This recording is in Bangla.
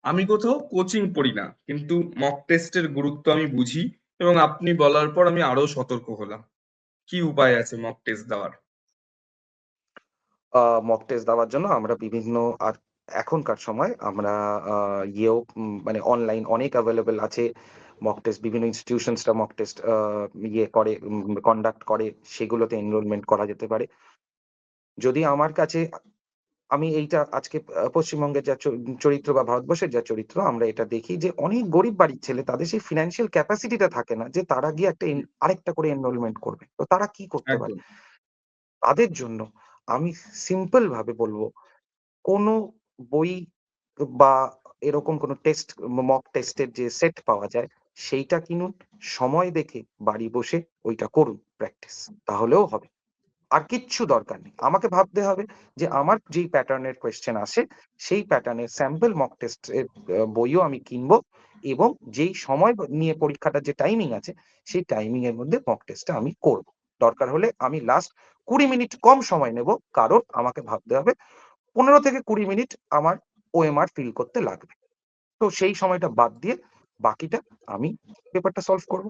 আমি কোথাও কোচিং পড়ি না, কিন্তু মক টেস্টের গুরুত্ব আমি বুঝি, এবং আপনি বলার পর আমি আরো সতর্ক হলাম। কি উপায় আছে মক টেস্ট দেওয়ার? মক টেস্ট দেওয়ার জন্য আমরা বিভিন্ন, আর এখনকার সময় আমরা ইয়েও মানে অনলাইন অনেক অ্যাভেলেবল আছে। মক টেস্ট বিভিন্ন ইনস্টিটিউশনসরা মক টেস্ট ইয়ে করে, কন্ডাক্ট করে, সেগুলোতে এনরোলমেন্ট করা যেতে পারে। যদি আমার কাছে, আমি এইটা আজকে পশ্চিমবঙ্গের যা চরিত্র বা ভারতবর্ষের যা চরিত্র, আমরা এটা দেখি যে অনেক গরিব বাড়ির ছেলে, তাদের সেই ফিন্যান্সিয়াল ক্যাপাসিটিটা থাকে না যে তারা গিয়ে একটা জি, আরেকটা করে এনরোলমেন্ট করবে। তো তারা কি করতে পারে? একদম। তাদের জন্য আমি সিম্পল ভাবে বলব, কোনো বই বা এরকম কোনো টেস্ট, মক টেস্টের যে সেট পাওয়া যায়, সেইটা কিনুন। সময় দেখে বাড়ি বসে ওইটা করুন প্র্যাকটিস। তাহলেও হবে। আর কিচ্ছু দরকার নেই। আমাকে ভাবতে হবে যে আমার যেই প্যাটার্নের কোয়েশ্চেন আসে, সেই প্যাটার্নের স্যাম্পল মক টেস্ট এর বইও আমি কিনবো, এবং যেই সময় নিয়ে পরীক্ষাটার যে টাইমিং আছে, সেই টাইমিং এর মধ্যে মক টেস্টটা আমি করব। দরকার হলে আমি লাস্ট ২০ মিনিট কম সময় নেব। কারণ আমাকে ভাবতে হবে ১৫ থেকে ২০ মিনিট আমার ওএমআর ফিল করতে লাগবে। তো সেই সময়টা বাদ দিয়ে বাকিটা আমি পেপারটা সলভ করব।